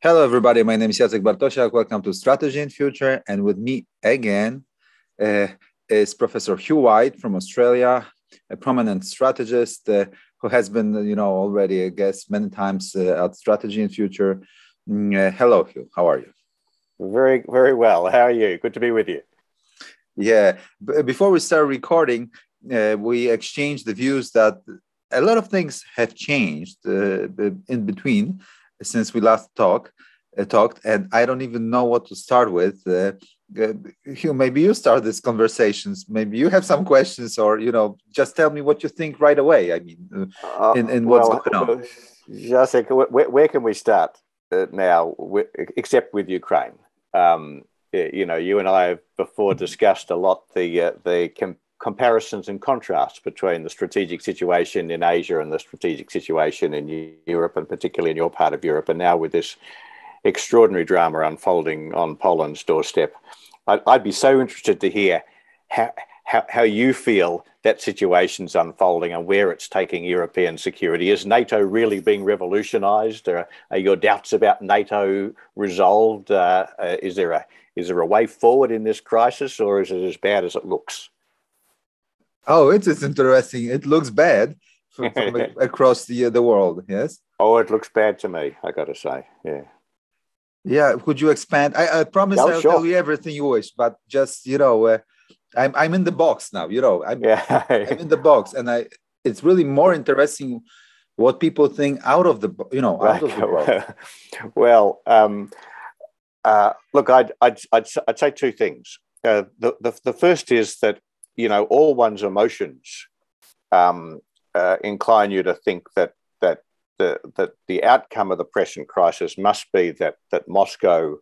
Hello, everybody. My name is Jacek Bartosiak. Welcome to Strategy and Future. And with me again is Professor Hugh White from Australia, a prominent strategist who has been, already a guest many times at Strategy and Future. Hello, Hugh. How are you? Very, very well. How are you? Good to be with you. Yeah. Before we start recording, we exchanged the views that a lot of things have changed in between since we last talked, and I don't even know what to start with. Hugh, maybe you start these conversations. Maybe you have some questions, or just tell me what you think right away. I mean, in what's going on. Jacek, where can we start now, except with Ukraine? You and I have before discussed a lot the comparisons and contrasts between the strategic situation in Asia and the strategic situation in Europe, and particularly in your part of Europe. And now with this extraordinary drama unfolding on Poland's doorstep, I'd be so interested to hear how you feel that situation's unfolding and where it's taking European security. Is NATO really being revolutionized? Are your doubts about NATO resolved? Is there a way forward in this crisis, or is it as bad as it looks? Oh, it's interesting. It looks bad from across the world. Yes. Oh, it looks bad to me, I got to say. Yeah. Yeah. Could you expand? I promise I'll tell you everything you wish, but just I'm in the box now. I'm in the box, and it's really more interesting what people think out of the out of the box. Well, look, I'd say two things. The first is that all one's emotions incline you to think that the outcome of the present crisis must be that Moscow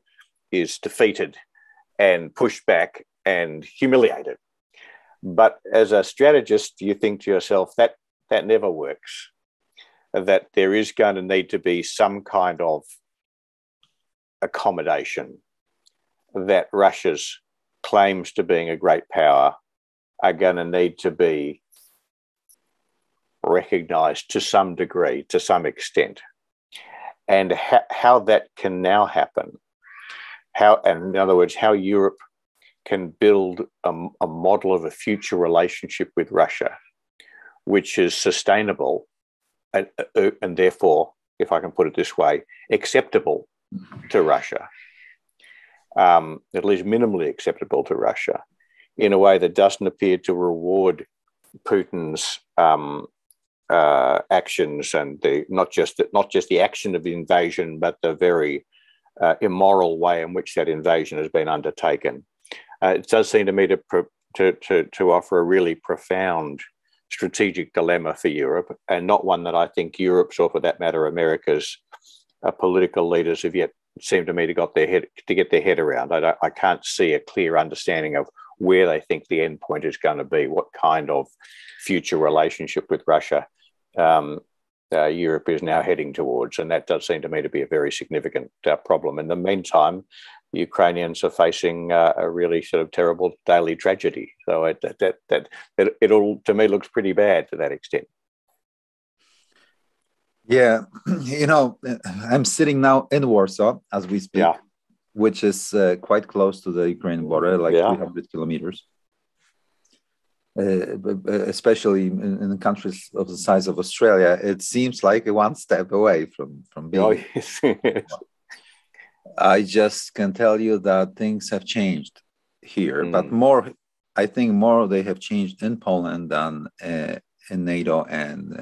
is defeated and pushed back and humiliated. But as a strategist, you think to yourself that never works, that there is going to need to be some kind of accommodation, that Russia's claims to being a great power are going to need to be recognized to some degree, to some extent. And how that can now happen, in other words, how Europe can build a model of a future relationship with Russia, which is sustainable and therefore, if I can put it this way, acceptable to Russia, at least minimally acceptable to Russia, in a way that doesn't appear to reward Putin's actions and not just the action of the invasion, but the very immoral way in which that invasion has been undertaken. It does seem to me to offer a really profound strategic dilemma for Europe, and not one that I think Europe's, or for that matter, America's political leaders have yet seemed to me to get their head around. I can't see a clear understanding of where they think the end point is going to be, what kind of future relationship with Russia Europe is now heading towards. And that does seem to me to be a very significant problem. In the meantime, the Ukrainians are facing a really sort of terrible daily tragedy. So it all, to me, looks pretty bad to that extent. Yeah, I'm sitting now in Warsaw as we speak, which is quite close to the Ukraine border, like 300 kilometers. Especially in countries of the size of Australia, it seems like one step away from being. Oh, yes. I just can tell you that things have changed here, but I think more they have changed in Poland than in NATO and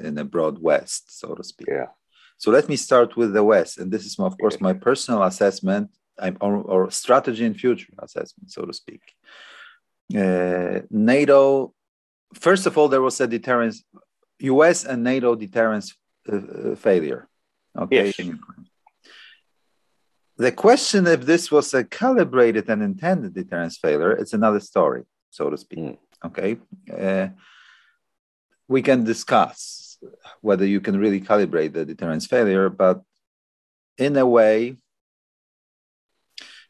in the broad West, so to speak. Yeah. So let me start with the West, and this is, of course, my personal assessment, or strategy and future assessment, so to speak. NATO, first of all, there was a deterrence, US and NATO deterrence failure. Okay. Yes. The question if this was a calibrated and intended deterrence failure, it's another story, so to speak. Okay. We can discuss whether you can really calibrate the deterrence failure, but in a way,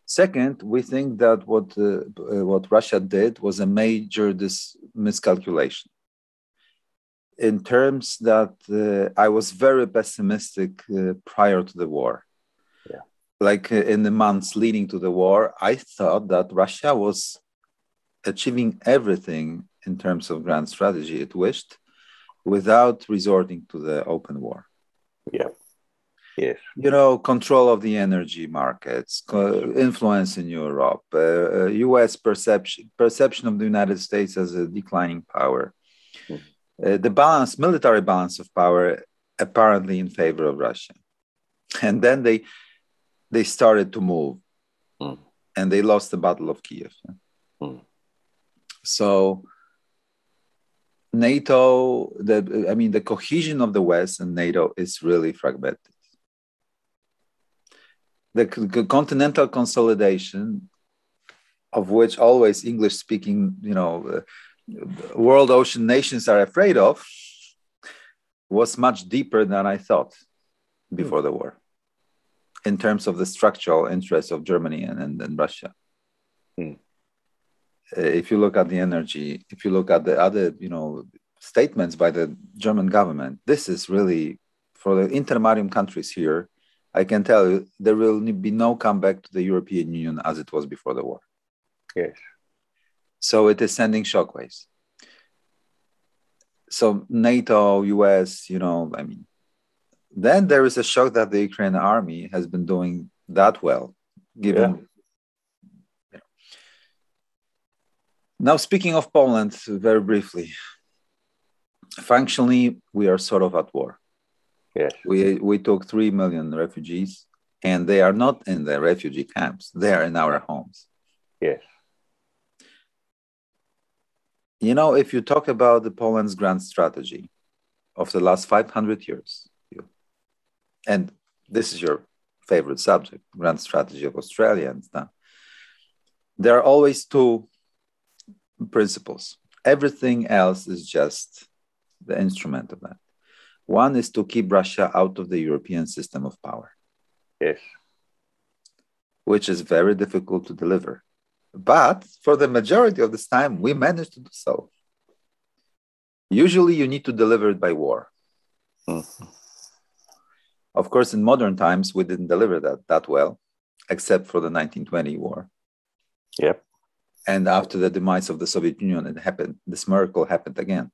second, we think that what Russia did was a major miscalculation. In terms that I was very pessimistic prior to the war. Yeah. like in the months leading to the war, I thought that Russia was achieving everything in terms of grand strategy it wished without resorting to the open war. Yeah. Yes. You know, control of the energy markets, influence in Europe, U.S. perception of the United States as a declining power, the military balance of power apparently in favor of Russia. And then they started to move, and they lost the Battle of Kiev. So NATO, the cohesion of the West and NATO is really fragmented. The continental consolidation, of which always English-speaking, world ocean nations are afraid of, was much deeper than I thought before the war, in terms of the structural interests of Germany and Russia. If you look at the energy, if you look at the other, statements by the German government, this is really, for the intermarium countries here, I can tell you, there will be no comeback to the European Union as it was before the war. Yes. So it is sending shockwaves. So NATO, US, then there is a shock that the Ukrainian army has been doing that well, given. Yeah. Now, speaking of Poland, very briefly, functionally, we are sort of at war. Yes. We took 3 million refugees, and they are not in the refugee camps. They are in our homes. Yes. If you talk about the Poland's grand strategy of the last 500 years, and this is your favorite subject, grand strategy of Australia and stuff, there are always two principles. Everything else is just the instrument of that. One is to keep Russia out of the European system of power. Yes. Which is very difficult to deliver. But for the majority of this time, we managed to do so. Usually you need to deliver it by war. Of course, in modern times, we didn't deliver that well, except for the 1920 war. Yep. And after the demise of the Soviet Union, it happened. This miracle happened again.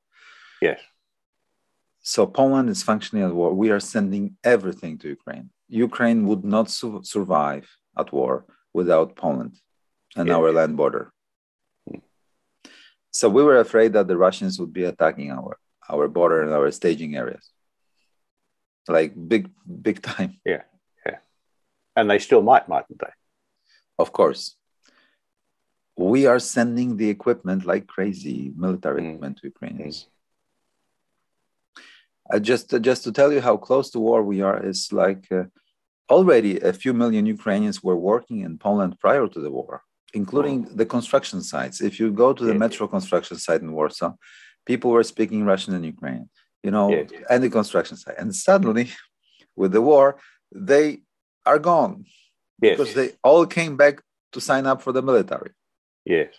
Yes. So Poland is functioning at war. We are sending everything to Ukraine. Ukraine would not survive at war without Poland and our land border. So we were afraid that the Russians would be attacking our border and our staging areas. Like big time. Yeah. And they still mightn't they? Of course. We are sending the equipment like crazy, military equipment to Ukrainians. Just to tell you how close to war we are, is like already a few million Ukrainians were working in Poland prior to the war, including the construction sites. If you go to the metro construction site in Warsaw, people were speaking Russian and Ukrainian, and the construction site. And suddenly, with the war, they are gone because they all came back to sign up for the military. Yes.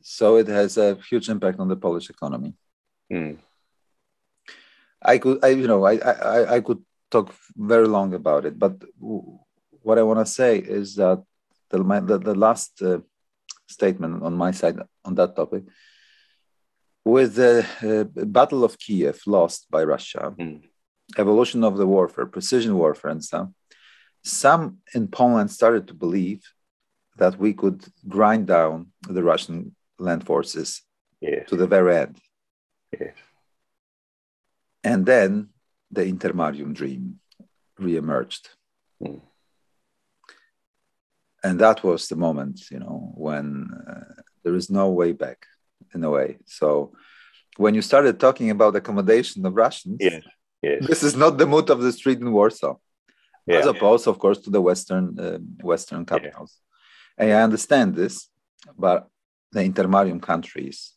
So it has a huge impact on the Polish economy. I could talk very long about it, but what I want to say is that the last statement on my side on that topic, with the Battle of Kiev lost by Russia, evolution of the warfare, precision warfare and stuff, some in Poland started to believe that we could grind down the Russian land forces to the very end. Yes. And then the intermarium dream reemerged. And that was the moment, when there is no way back, in a way. So when you started talking about accommodation of Russians, this is not the mood of the street in Warsaw, as opposed, of course, to the Western capitals. And I understand this, but the intermarium countries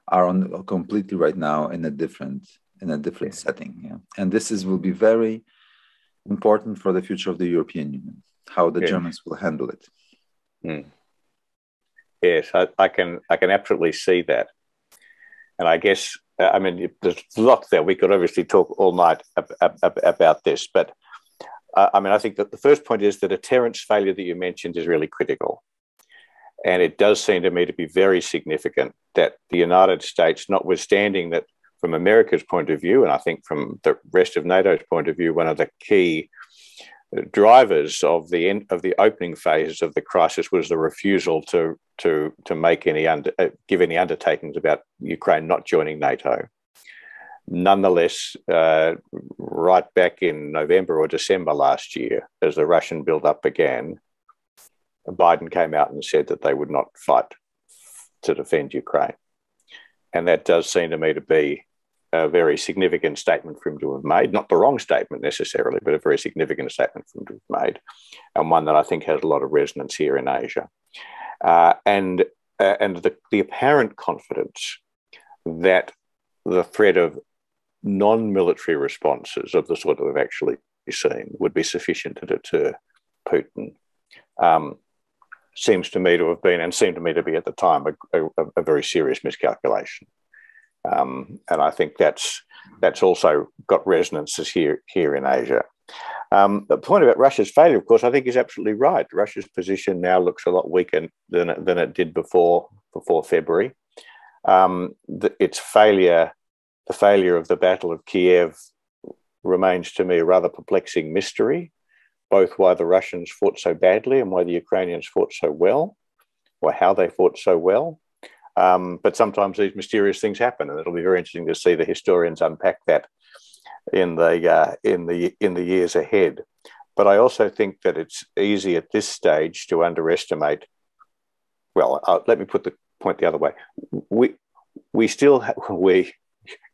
are completely right now in a different setting. And this will be very important for the future of the European Union, how the Germans will handle it. Yes, I can absolutely see that. And I guess, there's a lot there. We could obviously talk all night about this, but I mean, I think that the first point is the deterrence failure that you mentioned is really critical. And it does seem to me to be very significant that the United States, notwithstanding that from America's point of view, and I think from the rest of NATO's point of view, one of the key drivers of the opening phases of the crisis was the refusal to make give any undertakings about Ukraine not joining NATO. Nonetheless, right back in November or December last year, as the Russian build-up began, Biden came out and said that they would not fight to defend Ukraine. And that does seem to me to be a very significant statement for him to have made. Not the wrong statement necessarily, but a very significant statement for him to have made, and one that I think has a lot of resonance here in Asia. And the apparent confidence that the threat of non-military responses of the sort that we've actually seen would be sufficient to deter Putin seems to me to have been, and seemed to me to be at the time, a very serious miscalculation. And I think that's also got resonances here in Asia. The point about Russia's failure, of course, I think is absolutely right. Russia's position now looks a lot weaker than it did before February. Its failure, the failure of the Battle of Kiev, remains to me a rather perplexing mystery, both why the Russians fought so badly and why the Ukrainians fought so well, or how they fought so well. But sometimes these mysterious things happen, and it'll be very interesting to see the historians unpack that in the years ahead. But I also think that it's easy at this stage to underestimate. Well, let me put the point the other way. We still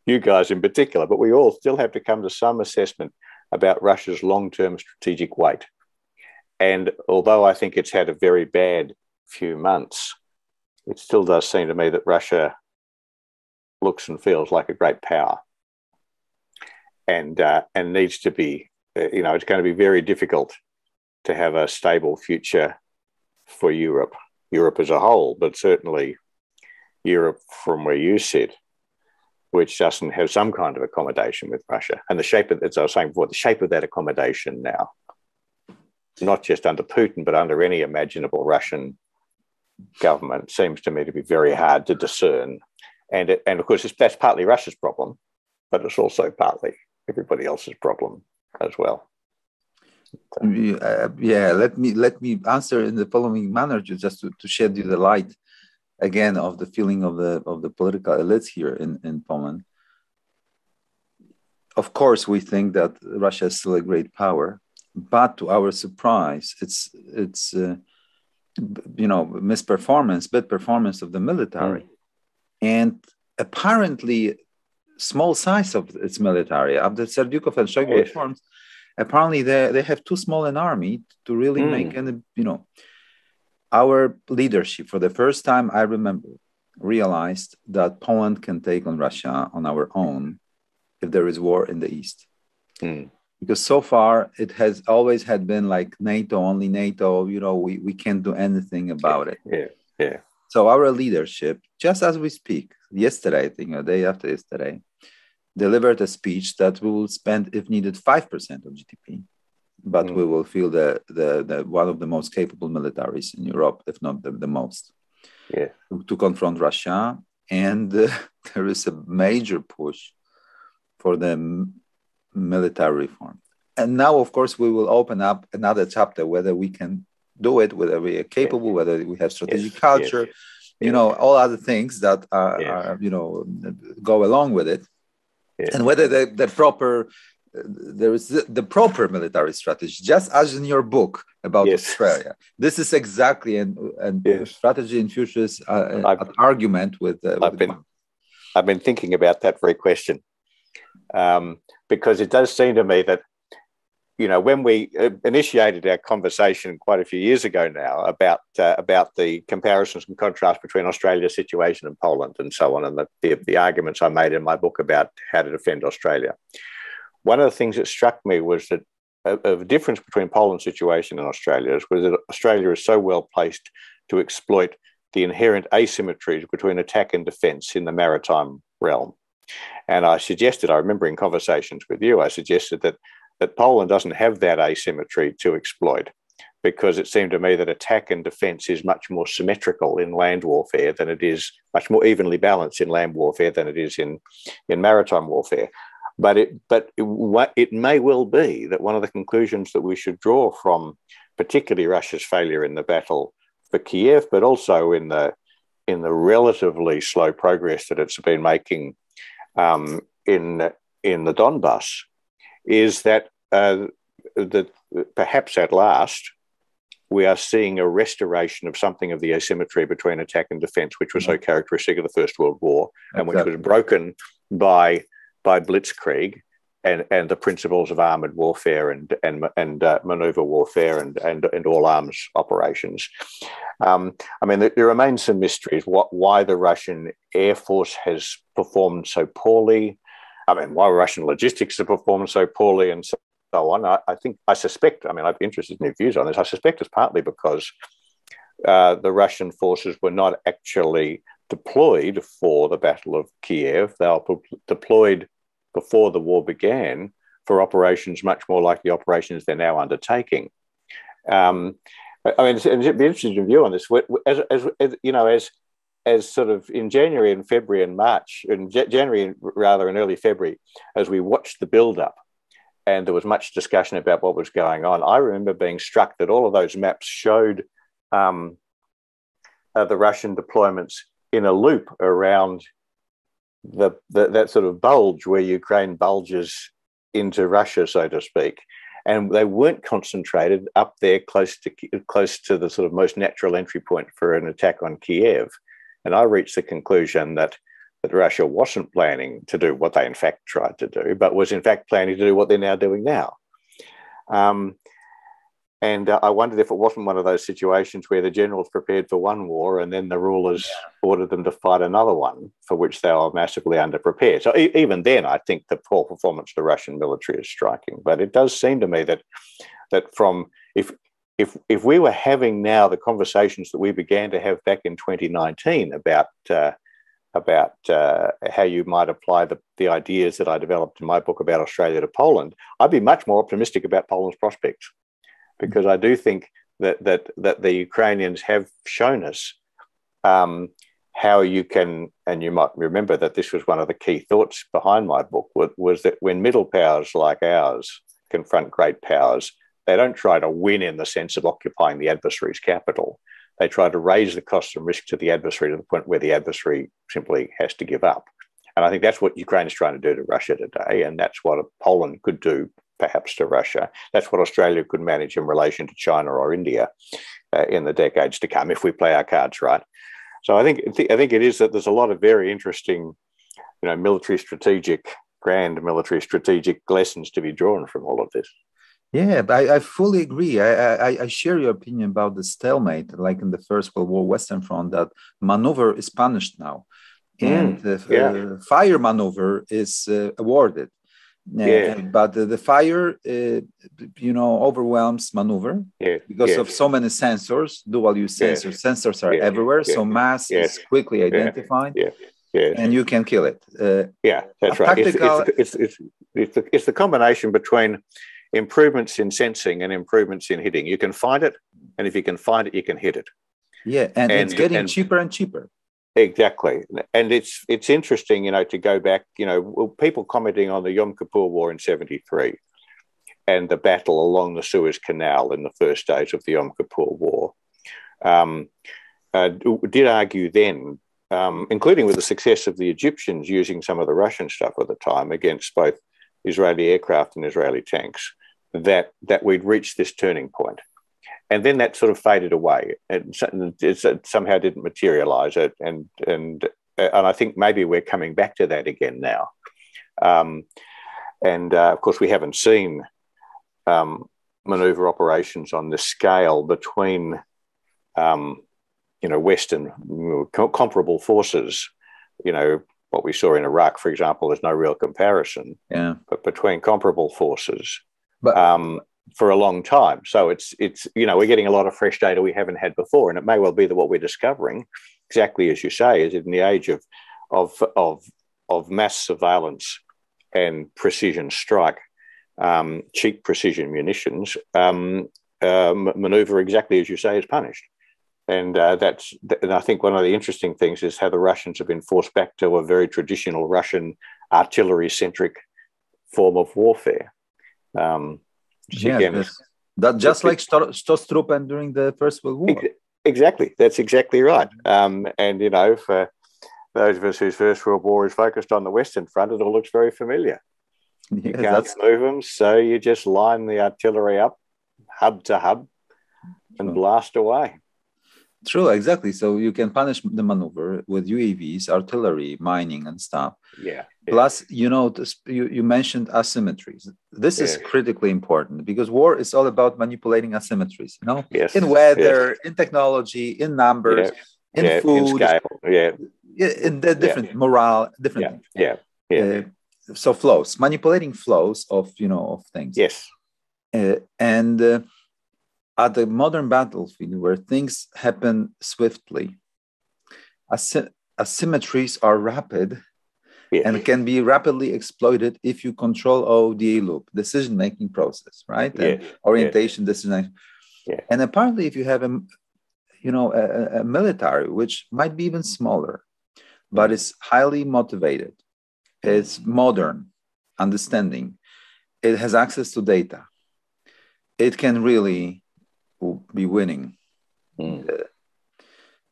you guys in particular, but we all still have to come to some assessment about Russia's long-term strategic weight. And although I think it's had a very bad few months, it still does seem to me that Russia looks and feels like a great power, and needs to be. It's going to be very difficult to have a stable future for Europe as a whole, but certainly Europe from where you sit, which doesn't have some kind of accommodation with Russia. And the shape of, as I was saying before, the shape of that accommodation now, not just under Putin, but under any imaginable Russian government, seems to me to be very hard to discern. And of course, that's partly Russia's problem, but it's also partly everybody else's problem as well. Let me answer in the following manner, just to shed you the light again of the feeling of the political elites here in Poland. Of course, we think that Russia is still a great power, but to our surprise, it's bad performance of the military, and apparently small size of its military. After Serdyukov and Shoigu reforms, apparently they have too small an army to really make any, our leadership, for the first time I remember, realized that Poland can take on Russia on our own if there is war in the East. Because so far it has always had been like NATO, only NATO, we can't do anything about it. Yeah. So our leadership, just as we speak, yesterday, I think, a day after yesterday, delivered a speech that we will spend, if needed, 5% of GDP, but we will feel the one of the most capable militaries in Europe, if not the most, to confront Russia. And there is a major push for the military reform. And now, of course, we will open up another chapter, whether we can do it, whether we are capable, whether we have strategic culture, all other things that are go along with it. And whether there is the proper military strategy, just as in your book about Australia. This is exactly and Strategy and Future's argument with. I've been thinking about that very question, because it does seem to me that, when we initiated our conversation quite a few years ago now about the comparisons and contrasts between Australia's situation and Poland and so on, and the arguments I made in my book about how to defend Australia, one of the things that struck me was that a difference between Poland's situation and Australia's was that Australia is so well placed to exploit the inherent asymmetries between attack and defence in the maritime realm. And I remember in conversations with you, I suggested that that Poland doesn't have that asymmetry to exploit, because it seemed to me that attack and defence is much more symmetrical in land warfare than it is, much more evenly balanced in land warfare than it is in maritime warfare. But it may well be that one of the conclusions that we should draw from particularly Russia's failure in the battle for Kiev, but also in the relatively slow progress that it's been making in the Donbass, is that perhaps at last we are seeing a restoration of something of the asymmetry between attack and defence, which was so characteristic of the First World War, and which was broken by blitzkrieg and the principles of armoured warfare and manoeuvre warfare and all arms operations. I mean, there remains some mysteries. Why the Russian Air Force has performed so poorly. I mean, why Russian logistics have performed so poorly and so on. I suspect, I mean, I'd be interested in your views on this. I suspect it's partly because the Russian forces were not actually deployed for the Battle of Kiev. They were deployed before the war began for operations much more like the operations they're now undertaking. I mean, it'd be interesting to view on this. As you know, as sort of in January and February and March, in January rather and early February, as we watched the build-up, and there was much discussion about what was going on, I remember being struck that all of those maps showed the Russian deployments in a loop around that sort of bulge where Ukraine bulges into Russia, so to speak. And they weren't concentrated up there close to the sort of most natural entry point for an attack on Kiev. And I reached the conclusion that Russia wasn't planning to do what they in fact tried to do, but was in fact planning to do what they're now doing now. And I wondered if it wasn't one of those situations where the generals prepared for one war and then the rulers ordered them to fight another one for which they were massively underprepared. So even then, I think the poor performance of the Russian military is striking. But it does seem to me that from if we were having now the conversations that we began to have back in 2019 about how you might apply the ideas that I developed in my book about Australia to Poland, I'd be much more optimistic about Poland's prospects, because I do think that the Ukrainians have shown us how you can, and you might remember that this was one of the key thoughts behind my book, was that when middle powers like ours confront great powers, they don't try to win in the sense of occupying the adversary's capital. They try to raise the cost and risk to the adversary to the point where the adversary simply has to give up. And I think that's what Ukraine is trying to do to Russia today, and that's what Poland could do perhaps to Russia. That's what Australia could manage in relation to China or India in the decades to come if we play our cards right. So I think it is that there's a lot of very interesting, grand military strategic lessons to be drawn from all of this. Yeah, but I fully agree. I share your opinion about the stalemate, like in the First World War Western Front, that maneuver is punished now, and the fire maneuver is awarded. But the fire, overwhelms maneuver because of so many sensors, dual-use sensors. Sensors are everywhere, so mass is quickly identified, and you can kill it. That's right. It's the combination between improvements in sensing and improvements in hitting. You can find it, and if you can find it, you can hit it. Yeah, and it's getting cheaper and cheaper. Exactly. And it's interesting, to go back, people commenting on the Yom Kippur War in 1973 and the battle along the Suez Canal in the first days of the Yom Kippur War, did argue then, including with the success of the Egyptians using some of the Russian stuff at the time against both Israeli aircraft and Israeli tanks, that we'd reached this turning point. And then that sort of faded away, and it somehow didn't materialize it. And I think maybe we're coming back to that again now. Of course, we haven't seen maneuver operations on this scale between, Western comparable forces. What we saw in Iraq, for example, there's no real comparison. Yeah. But between comparable forces. For a long time. So it's we're getting a lot of fresh data we haven't had before, and it may well be that what we're discovering, exactly as you say, is in the age of mass surveillance and precision strike, cheap precision munitions, maneuver exactly as you say is punished. And and I think one of the interesting things is how the Russians have been forced back to a very traditional Russian artillery-centric form of warfare. Yes, that just like Stostrupen during the First World War. Exactly, that's exactly right. And you know, for those of us whose First World War is focused on the Western Front, it all looks very familiar. Yes, you can't move them, so you just line the artillery up, hub to hub, and blast away. True, exactly. So you can punish the maneuver with UAVs, artillery, mining, and stuff. Yeah. Plus, you know, you mentioned asymmetries. This is critically important because war is all about manipulating asymmetries. You know, in weather, in technology, in numbers, in food, in scale. In the different morale, different things. So flows, manipulating flows of things. Yes. And at the modern battlefield where things happen swiftly, asymmetries are rapid and can be rapidly exploited if you control ODA loop, decision-making process, right? And orientation, decision-making. And apparently if you have a military, which might be even smaller, but it's highly motivated, it's modern, understanding, it has access to data, it can really be winning.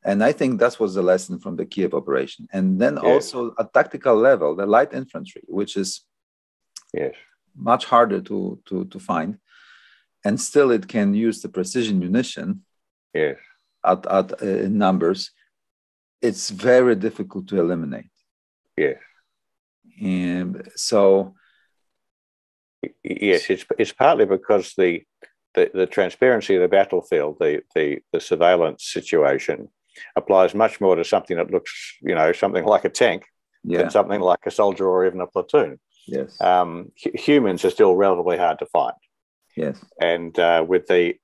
And I think that was the lesson from the Kiev operation. And then also at tactical level, the light infantry, which is much harder to find, and still it can use the precision munition at numbers. It's very difficult to eliminate. And so it's partly because the transparency of the battlefield, the surveillance situation applies much more to something that looks, something like a tank than something like a soldier or even a platoon. Humans are still relatively hard to find. And with the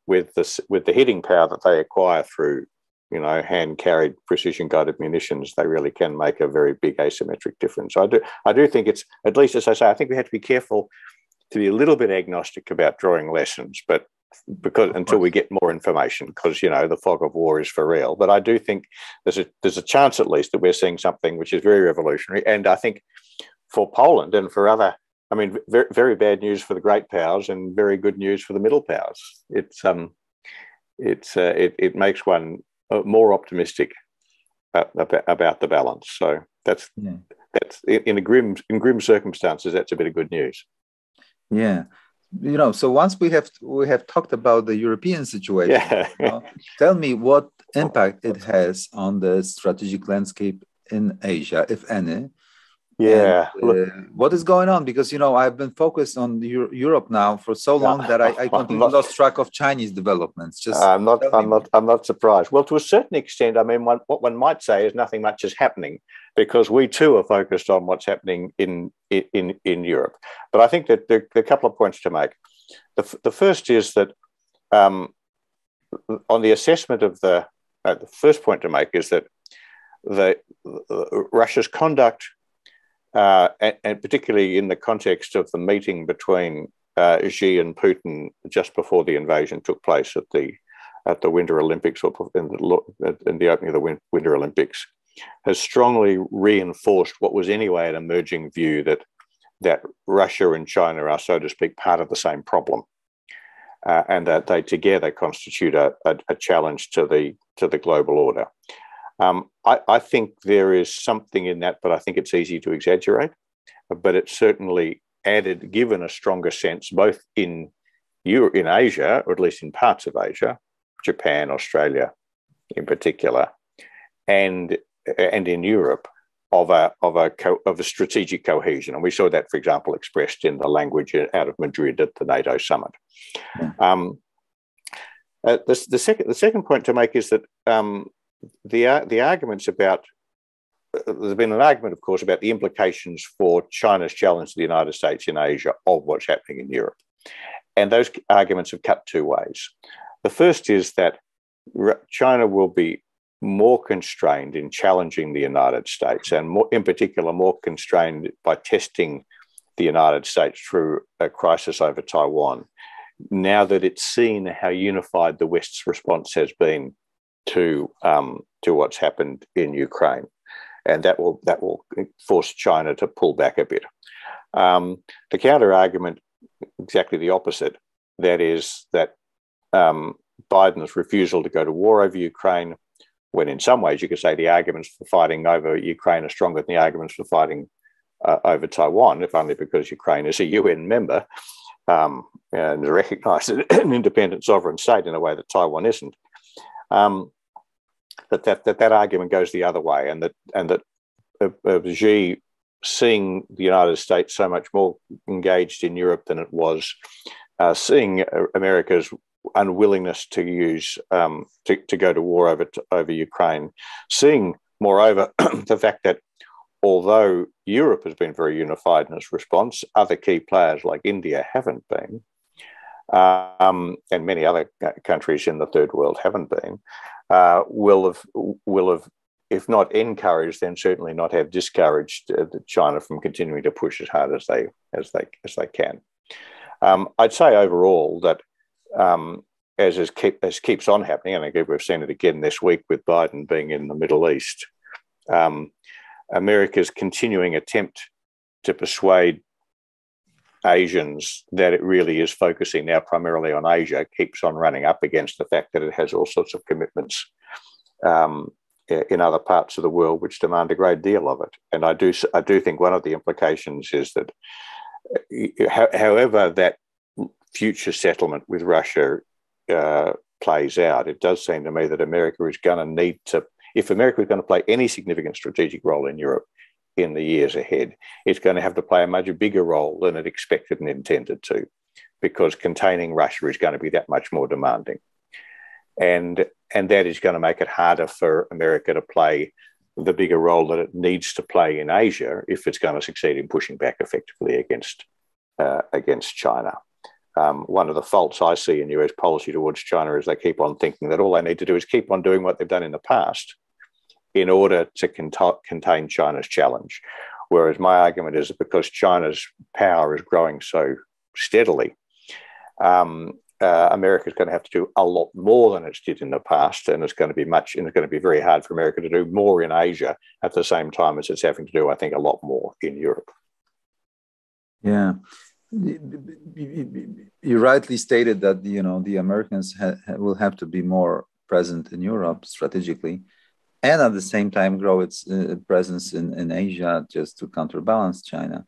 hitting power that they acquire through, hand carried precision guided munitions, they really can make a very big asymmetric difference. I do think it's, at least as I say, I think we have to be careful to be a little bit agnostic about drawing lessons, but until we get more information, because the fog of war is for real. But I do think there's a chance at least that we're seeing something which is very revolutionary. And I think for Poland and for other, very, very bad news for the great powers and very good news for the middle powers. It makes one more optimistic about the balance. So that's in grim circumstances, that's a bit of good news. So once we have talked about the European situation, tell me what impact it has on the strategic landscape in Asia, if any. What is going on? Because I've been focused on Europe now for so long that I completely lost track of Chinese developments. I'm not surprised. Well, to a certain extent, what one might say is nothing much is happening, because we too are focused on what's happening in Europe. But I think that there are a couple of points to make. The first is that on the assessment of the first point to make is that Russia's conduct, and particularly in the context of the meeting between Xi and Putin just before the invasion took place at the Winter Olympics, or in the opening of the Winter Olympics, has strongly reinforced what was anyway an emerging view that Russia and China are, so to speak, part of the same problem, and that they together constitute a challenge to the global order. I think there is something in that, but I think it's easy to exaggerate. But it's certainly given a stronger sense, both in Asia, or at least in parts of Asia, Japan, Australia in particular, and in Europe, of a strategic cohesion. And we saw that, for example, expressed in the language out of Madrid at the NATO summit. The second point to make is that the arguments about, there's been an argument, of course, about the implications for China's challenge to the United States in Asia of what's happening in Europe. And those arguments have cut two ways. The first is that China will be more constrained in challenging the United States, and in particular, more constrained by testing the United States through a crisis over Taiwan, now that it's seen how unified the West's response has been to what's happened in Ukraine, and that will force China to pull back a bit. The counter argument, exactly the opposite. That is that Biden's refusal to go to war over Ukraine, when in some ways you could say the arguments for fighting over Ukraine are stronger than the arguments for fighting over Taiwan, if only because Ukraine is a UN member and recognised as an independent sovereign state in a way that Taiwan isn't. That argument goes the other way, and that Xi, seeing the United States so much more engaged in Europe than it was, seeing America's unwillingness to use to go to war over Ukraine, seeing moreover the fact that although Europe has been very unified in its response, other key players like India haven't been, and many other countries in the third world haven't been, will have, if not encouraged, then certainly not have discouraged China from continuing to push as hard as they can. I'd say overall that as keeps on happening, and again we've seen it again this week with Biden being in the Middle East, America's continuing attempt to persuade Asians that it really is focusing now primarily on Asia keeps on running up against the fact that it has all sorts of commitments in other parts of the world which demand a great deal of it. And I do think one of the implications is that however that future settlement with Russia plays out, it does seem to me that America is going to need to, if America is going to play any significant strategic role in Europe in the years ahead, it's going to have to play a much bigger role than it expected and intended to, because containing Russia is going to be that much more demanding. And that is going to make it harder for America to play the bigger role that it needs to play in Asia if it's going to succeed in pushing back effectively against China. One of the faults I see in US policy towards China is they keep on thinking that all they need to do is keep on doing what they've done in the past in order to contain China's challenge. Whereas my argument is that because China's power is growing so steadily, America is going to have to do a lot more than it's did in the past, and it's going to be very hard for America to do more in Asia at the same time as it's having to do, I think, a lot more in Europe. Yeah. You rightly stated that the Americans will have to be more present in Europe strategically, and at the same time grow its presence in Asia just to counterbalance China.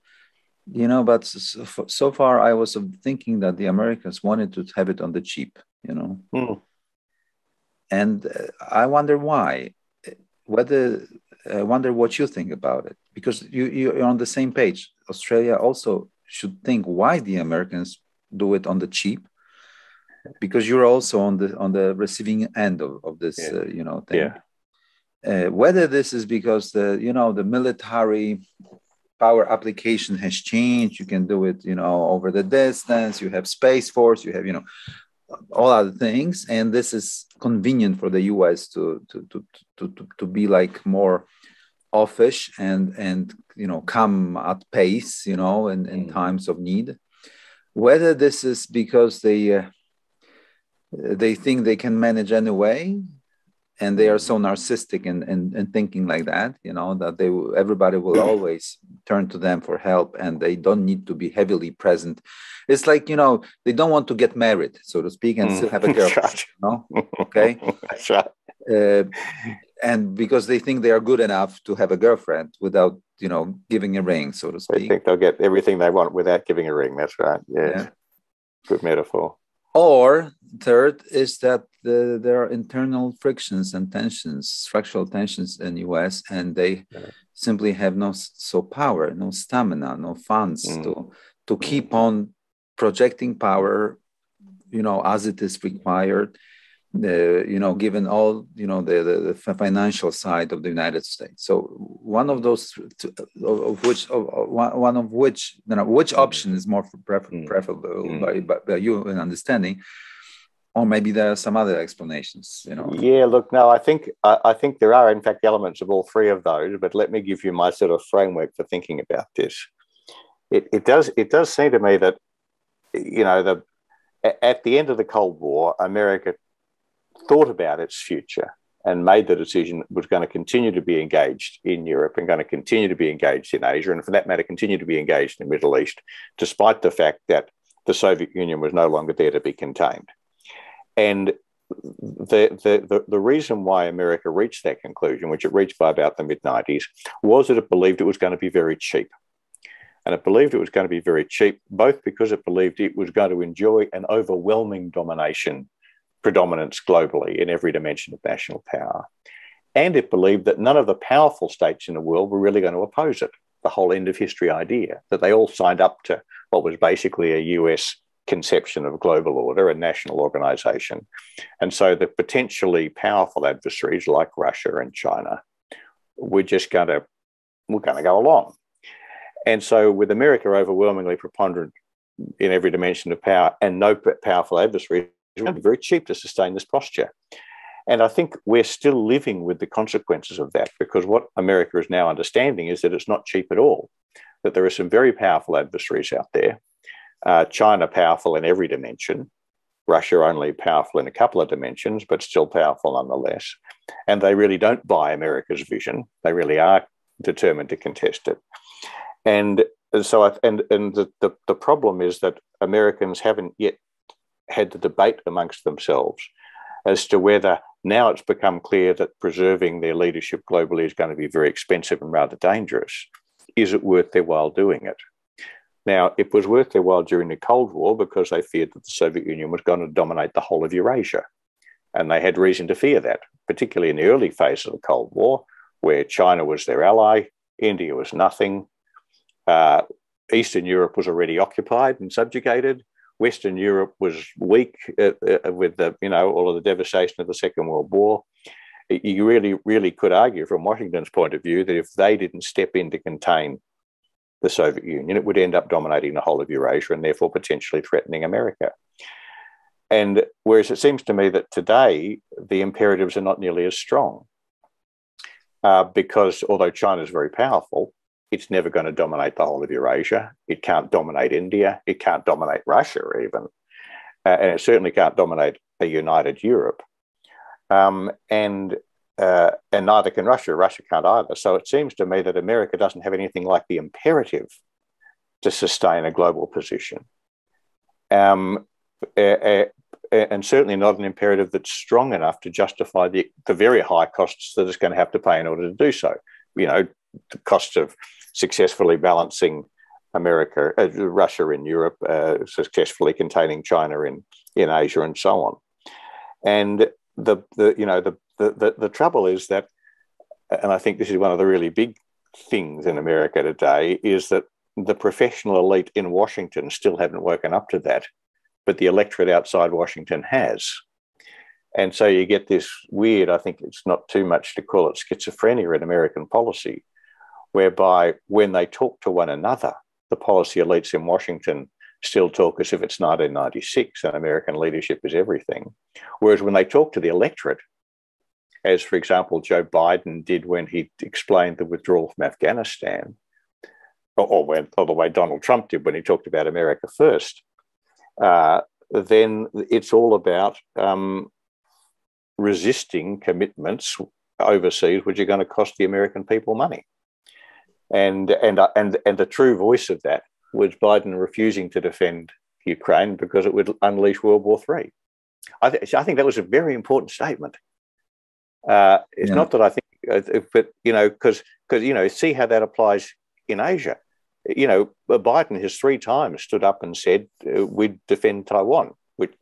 But so far I was thinking that the Americans wanted to have it on the cheap, and I wonder why. I wonder what you think about it, because you're on the same page. Australia also should think why the Americans do it on the cheap, because you're also on the receiving end of this thing. Yeah. Whether this is because the military power application has changed, you can do it over the distance, you have Space Force, you have all other things, and this is convenient for the US to be like more offish and come at pace in times of need. Whether this is because they think they can manage anyway, and they are so narcissistic and thinking like that, that everybody will always turn to them for help, and they don't need to be heavily present. It's like, they don't want to get married, so to speak, and still have a girlfriend, Okay? That's right. And because they think they are good enough to have a girlfriend without, giving a ring, so to speak. They think they'll get everything they want without giving a ring. That's right. Yeah. Good metaphor. Or third is that there are internal frictions and tensions, structural tensions in US, and they simply have no power, no stamina, no funds to keep on projecting power, as it is required, given all, the financial side of the United States. So one of those, which option is more preferable by you in understanding, or maybe there are some other explanations, Yeah, look, no, I think there are in fact elements of all three of those, but let me give you my sort of framework for thinking about this. it does seem to me that, at the end of the Cold War, America thought about its future and made the decision it was going to continue to be engaged in Europe and going to continue to be engaged in Asia, and for that matter, continue to be engaged in the Middle East, despite the fact that the Soviet Union was no longer there to be contained. And the reason why America reached that conclusion, which it reached by about the mid-90s, was that it believed it was going to be very cheap. And it believed it was going to be very cheap, both because it believed it was going to enjoy an overwhelming predominance globally in every dimension of national power. And it believed that none of the powerful states in the world were really going to oppose it, the whole end of history idea, that they all signed up to what was basically a US conception of global order and national organization. And so the potentially powerful adversaries like Russia and China were just going to go along. And so with America overwhelmingly preponderant in every dimension of power and no powerful adversaries, it's going to be very cheap to sustain this posture. And I think we're still living with the consequences of that, because what America is now understanding is that it's not cheap at all, that there are some very powerful adversaries out there. China powerful in every dimension, Russia only powerful in a couple of dimensions, but still powerful nonetheless. And they really don't buy America's vision. They really are determined to contest it. And so, the problem is that Americans haven't yet had the debate amongst themselves as to whether, now it's become clear that preserving their leadership globally is going to be very expensive and rather dangerous. Is it worth their while doing it? Now, it was worth their while during the Cold War because they feared that the Soviet Union was going to dominate the whole of Eurasia. And they had reason to fear that, particularly in the early phase of the Cold War, where China was their ally, India was nothing, Eastern Europe was already occupied and subjugated, Western Europe was weak with all of the devastation of the Second World War. You really could argue from Washington's point of view that if they didn't step in to contain the Soviet Union, it would end up dominating the whole of Eurasia and therefore potentially threatening America. And whereas it seems to me that today the imperatives are not nearly as strong, because although China is very powerful, it's never going to dominate the whole of Eurasia. It can't dominate India. It can't dominate Russia even. And it certainly can't dominate a united Europe. And neither can Russia. Russia can't either. So it seems to me that America doesn't have anything like the imperative to sustain a global position. And certainly not an imperative that's strong enough to justify the very high costs that it's going to have to pay in order to do so. The cost of successfully balancing Russia in Europe, successfully containing China in Asia, and so on. And the trouble is that, and I think this is one of the really big things in America today, is that the professional elite in Washington still haven't woken up to that, but the electorate outside Washington has. And so you get this weird, I think it's not too much to call it schizophrenia in American policy, whereby when they talk to one another, the policy elites in Washington still talk as if it's 1996 and American leadership is everything. Whereas when they talk to the electorate, as for example, Joe Biden did when he explained the withdrawal from Afghanistan, or the way Donald Trump did when he talked about America first, then it's all about resisting commitments overseas which are going to cost the American people money. And the true voice of that was Biden refusing to defend Ukraine because it would unleash World War III. I think that was a very important statement. It's not that I think, but because see how that applies in Asia. Biden has 3 times stood up and said we'd defend Taiwan, which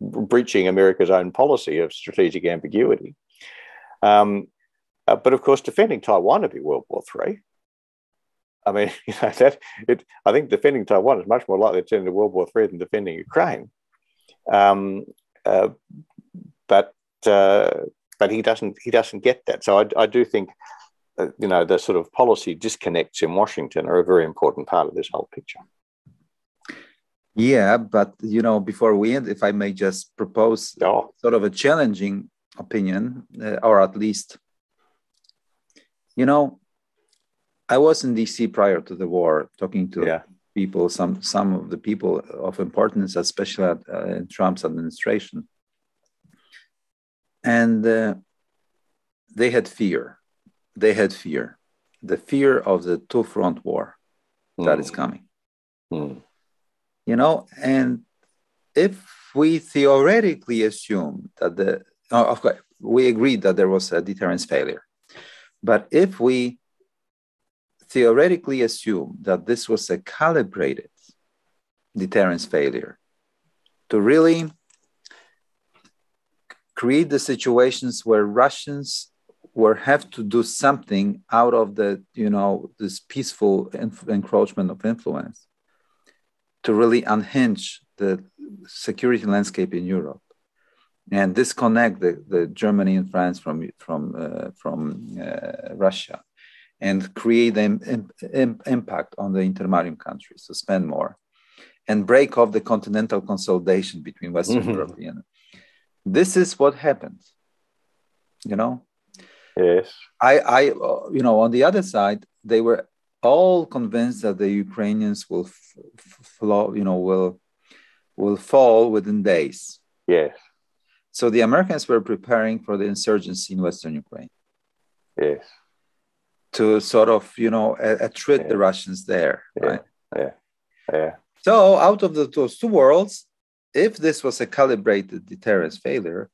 breaching America's own policy of strategic ambiguity. But of course, defending Taiwan would be World War III. I mean, I think defending Taiwan is much more likely to turn into World War III than defending Ukraine. But he doesn't get that. So I do think the sort of policy disconnects in Washington are a very important part of this whole picture. Yeah, but before we end, if I may just propose sort of a challenging opinion, or at least, I was in DC prior to the war, talking to people, some of the people of importance, especially in Trump's administration, and they had fear. They had fear, the fear of the two-front war that is coming. You know, and if we theoretically assume that of course, we agreed that there was a deterrence failure, but if we theoretically assume that this was a calibrated deterrence failure to really create the situations where Russians will have to do something out of the, you know, this peaceful encroachment of influence to really unhinge the security landscape in Europe and disconnect the Germany and France from Russia, and create an impact on the intermarium countries to spend more and break off the continental consolidation between Western European. This is what happened, you know? Yes. You know, on the other side, they were all convinced that the Ukrainians will fall within days. Yes. So the Americans were preparing for the insurgency in Western Ukraine. Yes. To sort of, you know, treat the Russians there, right? Yeah. So out of those two worlds, if this was a calibrated deterrence failure,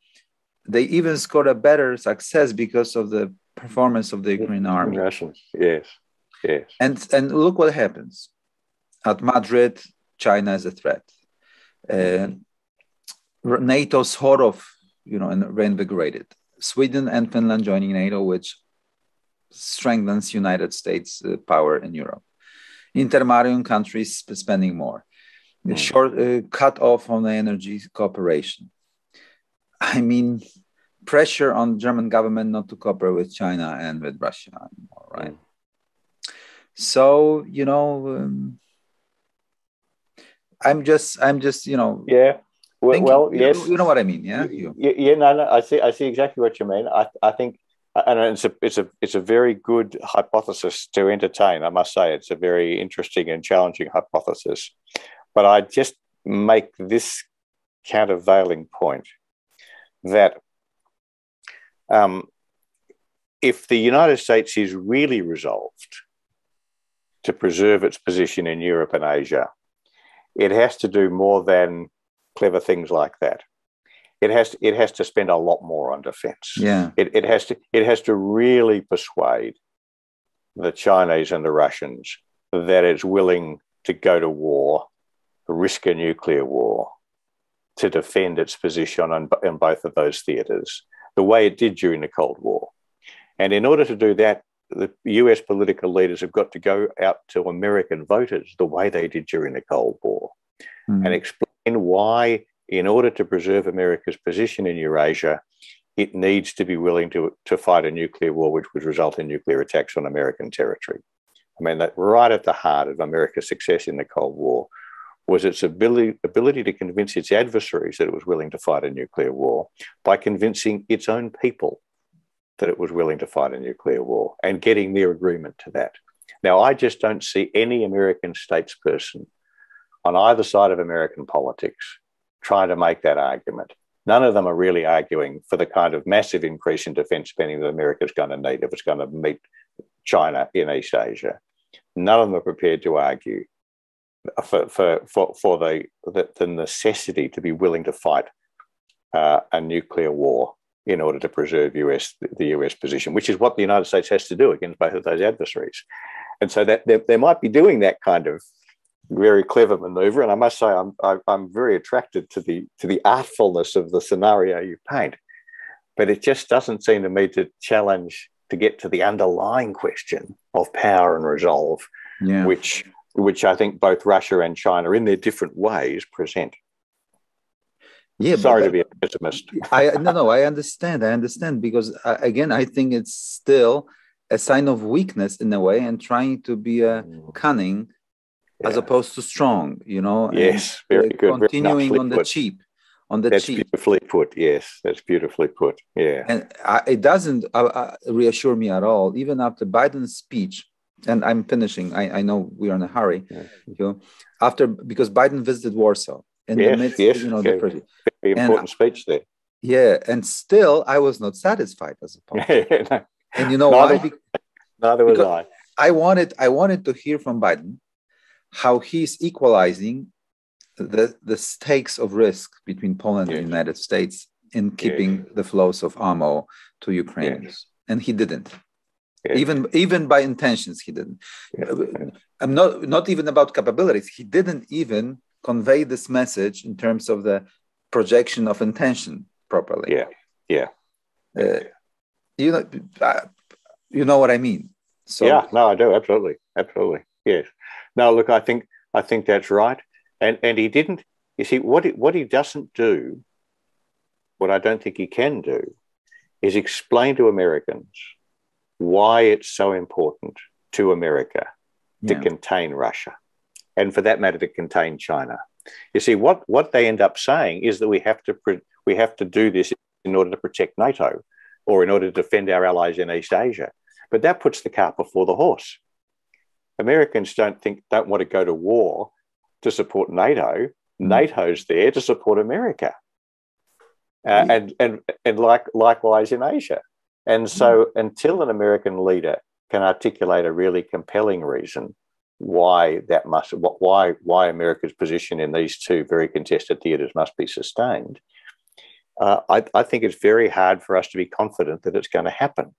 they even scored a better success because of the performance of the Ukrainian army. Russians, yes. And look what happens. At Madrid, China is a threat. NATO sort of, you know, reinvigorated. Sweden and Finland joining NATO, which strengthens United States power in Europe. Intermarium countries spending more. Cut off on the energy cooperation. I mean, pressure on German government not to cooperate with China and with Russia anymore, right? So, you know, I'm just, you know. Yeah. Well, yes. You know what I mean, yeah? No. I see exactly what you mean. I think, and it's a very good hypothesis to entertain. I must say, it's a very interesting and challenging hypothesis. But I just make this countervailing point that if the United States is really resolved to preserve its position in Europe and Asia, it has to do more than clever things like that. It has to spend a lot more on defense. Yeah. It has to really persuade the Chinese and the Russians that it's willing to go to war, risk a nuclear war, to defend its position in both of those theaters, the way it did during the Cold War. And in order to do that, the US political leaders have got to go out to American voters the way they did during the Cold War and explain why, in order to preserve America's position in Eurasia, it needs to be willing to fight a nuclear war, which would result in nuclear attacks on American territory. I mean, that right at the heart of America's success in the Cold War was its ability to convince its adversaries that it was willing to fight a nuclear war by convincing its own people that it was willing to fight a nuclear war and getting their agreement to that. Now, I just don't see any American statesperson on either side of American politics trying to make that argument. None of them are really arguing for the kind of massive increase in defense spending that America is going to need if it's going to meet China in East Asia. None of them are prepared to argue for the necessity to be willing to fight a nuclear war in order to preserve the US position, which is what the United States has to do against both of those adversaries. And so that they might be doing that kind of very clever maneuver. And I must say, I'm very attracted to the artfulness of the scenario you paint, but it just doesn't seem to me to challenge to get to the underlying question of power and resolve, which I think both Russia and China, in their different ways, present. Yeah, sorry to be a pessimist. I understand because again, I think it's still a sign of weakness in a way, and trying to be cunning as opposed to strong. You know. Yes, very good. Continuing on the cheap. That's beautifully put. Yes, that's beautifully put. Yeah. And it doesn't reassure me at all. Even after Biden's speech, and I'm finishing. I know we are in a hurry. Yeah. Because Biden visited Warsaw in the midst, yes, the very important speech there. Yeah, and still I was not satisfied as a politician. No. And you know neither, why? Neither was I. I wanted to hear from Biden how he's equalizing the stakes of risk between Poland and the United States in keeping the flows of ammo to Ukrainians. And he didn't. Even by intentions, he didn't. I'm not even about capabilities. He didn't even convey this message in terms of the projection of intention properly. You know what I mean. So no, I do, absolutely. Yes. No, look, I think that's right. And he didn't. You see, what he doesn't do, what I don't think he can do, is explain to Americans why it's so important to America to contain Russia, and for that matter, to contain China. You see, what they end up saying is that we have to do this in order to protect NATO, or in order to defend our allies in East Asia. But that puts the cart before the horse. Americans don't want to go to war to support NATO. NATO's there to support America, and likewise in Asia. And so, until an American leader can articulate a really compelling reason why America's position in these two very contested theatres must be sustained, I think it's very hard for us to be confident that it's going to happen.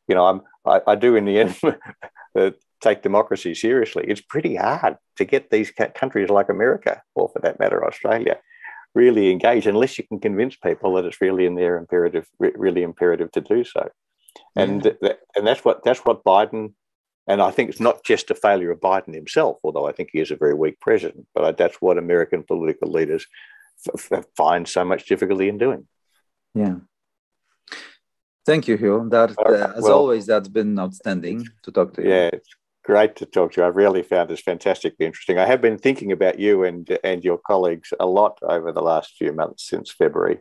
You know, I do in the end take democracy seriously. It's pretty hard to get these countries like America, or for that matter, Australia, really engaged, unless you can convince people that it's really in their imperative to do so. And that's what Biden, and I think it's not just a failure of Biden himself, although I think he is a very weak president, but that's what American political leaders find so much difficulty in doing. Yeah. Thank you, Hugh. Always, that's been outstanding to talk to you. Yeah, it's great to talk to you. I've really found this fantastically interesting. I have been thinking about you and your colleagues a lot over the last few months since February,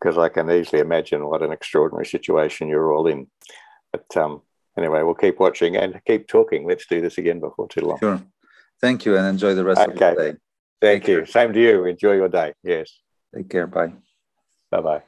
because I can easily imagine what an extraordinary situation you're all in. But anyway, we'll keep watching and keep talking. Let's do this again before too long. Sure. Thank you, and enjoy the rest of the day. Thank you. Same to you. Enjoy your day. Yes. Take care. Bye. Bye-bye.